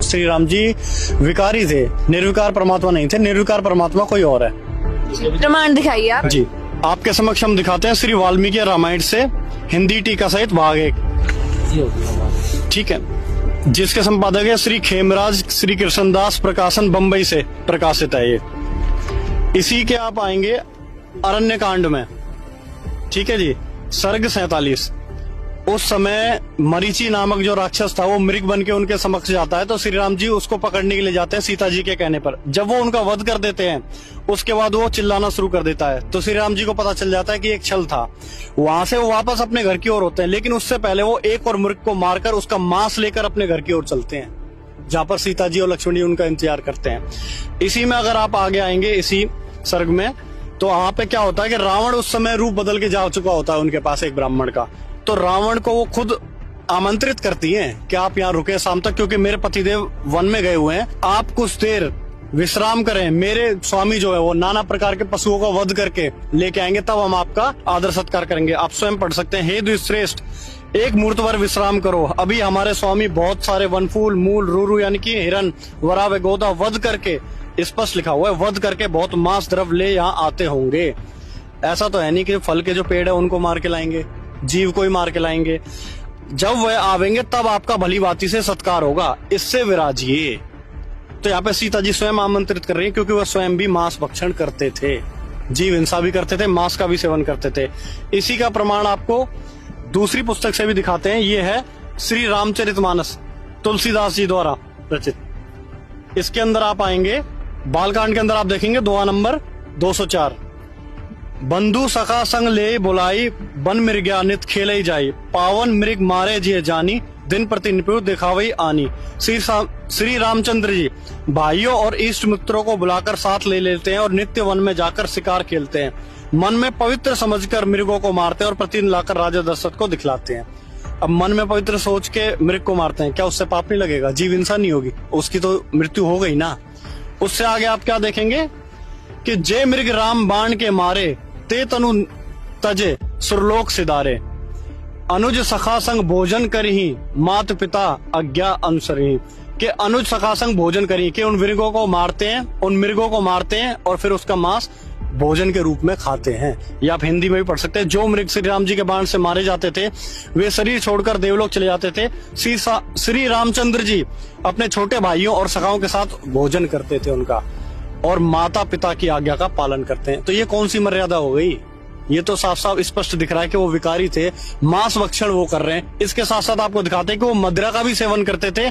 श्री राम जी विकारी थे, निर्विकार परमात्मा नहीं थे। निर्विकार परमात्मा कोई और है। प्रमाण दिखाइए आप। जी, आपके समक्ष हम दिखाते हैं श्री वाल्मीकि रामायण से हिंदी टीका सहित भाग 1। ठीक है, जिसके संपादक है श्री खेमराज श्री कृष्णदास प्रकाशन, बंबई से प्रकाशित है ये। इसी के आप आएंगे अरण्य कांड में। ठीक है जी, सर्ग 47। उस समय मरीचि नामक जो राक्षस था वो मृग बन के उनके समक्ष जाता है, तो श्री राम जी उसको पकड़ने के लिए जाते हैं सीता जी के कहने पर। जब वो उनका वध कर देते हैं उसके बाद वो चिल्लाना शुरू कर देता है, तो श्री राम जी को पता चल जाता है कि एक छल था। वहां से वो वापस अपने घर की ओर होते हैं, लेकिन उससे पहले वो एक और मृग को मारकर उसका मांस लेकर अपने घर की ओर चलते हैं, जहां पर सीता जी और लक्ष्मण जी उनका इंतजार करते हैं। इसी में अगर आप आगे आएंगे इसी सर्ग में, तो वहां पे क्या होता है कि रावण उस समय रूप बदल के जा चुका होता है उनके पास एक ब्राह्मण का। तो रावण को वो खुद आमंत्रित करती हैं कि आप यहाँ रुके शाम तक, क्योंकि मेरे पतिदेव वन में गए हुए हैं, आप कुछ देर विश्राम करें। मेरे स्वामी जो है वो नाना प्रकार के पशुओं का वध करके लेके आएंगे, तब हम आपका आदर सत्कार करेंगे। आप स्वयं पढ़ सकते हैं, हे द्विश्रेष्ठ, एक मुहूर्त भर विश्राम करो। अभी हमारे स्वामी बहुत सारे वनफूल, मूल, रूरू यानी कि हिरन, वराव, गोदा वध करके, स्पष्ट लिखा हुआ है, वध करके बहुत मांस द्रव्य ले यहाँ आते होंगे। ऐसा तो है नहीं कि फल के जो पेड़ है उनको मार के लाएंगे, जीव को ही मार के लाएंगे। जब वह आवेंगे तब आपका भली भांति से सत्कार होगा, इससे विराजिए। तो यहाँ पे सीता जी स्वयं आमंत्रित कर रही है, क्योंकि वह स्वयं भी मांस भक्षण करते थे, जीव हिंसा भी करते थे, मांस का भी सेवन करते थे। इसी का प्रमाण आपको दूसरी पुस्तक से भी दिखाते हैं। ये है श्री रामचरितमानस, तुलसीदास जी द्वारा रचित। इसके अंदर आप आएंगे बालकांड के अंदर, आप देखेंगे दोहा नंबर 204। बंधु सखा संग ले बुलाई, बन मृग्या नित खेले जाई, पावन मृग मारे जिये जानी, दिन प्रति निपुण दिखावई आनी। श्री रामचंद्र जी भाइयों और इष्ट मित्रों को बुलाकर साथ ले लेते हैं और नित्य वन में जाकर शिकार खेलते हैं। मन में पवित्र समझकर मृगों को मारते हैं और प्रतिदिन लाकर राजा दशरथ को दिखलाते हैं। अब मन में पवित्र सोच के मृग को मारते हैं, क्या उससे पाप नहीं लगेगा? जीव हिंसा नहीं होगी, उसकी तो मृत्यु हो गई ना। उससे आगे आप क्या देखेंगे कि जे मृग राम बाण के मारे, ते तनु तजे सुरलोक सिधारे, अनुज सखा संग भोजन करही, मात पिता आज्ञा अनुसरही। के अनुज सखा संग भोजन करी, के उन मृगों को मारते हैं और फिर उसका मांस भोजन के रूप में खाते हैं। या आप हिंदी में भी पढ़ सकते हैं, जो मृग श्री राम जी के बाण से मारे जाते थे वे शरीर छोड़कर देवलोक चले जाते थे। श्री रामचंद्र जी अपने छोटे भाइयों और सखाओं के साथ भोजन करते थे उनका, और माता पिता की आज्ञा का पालन करते हैं। तो ये कौन सी मर्यादा हो गई? ये तो साफ साफ स्पष्ट दिख रहा है कि वो विकारी थे, मांस भक्षण वो कर रहे हैं। इसके साथ साथ आपको दिखाते हैं कि वो मदिरा का भी सेवन करते थे।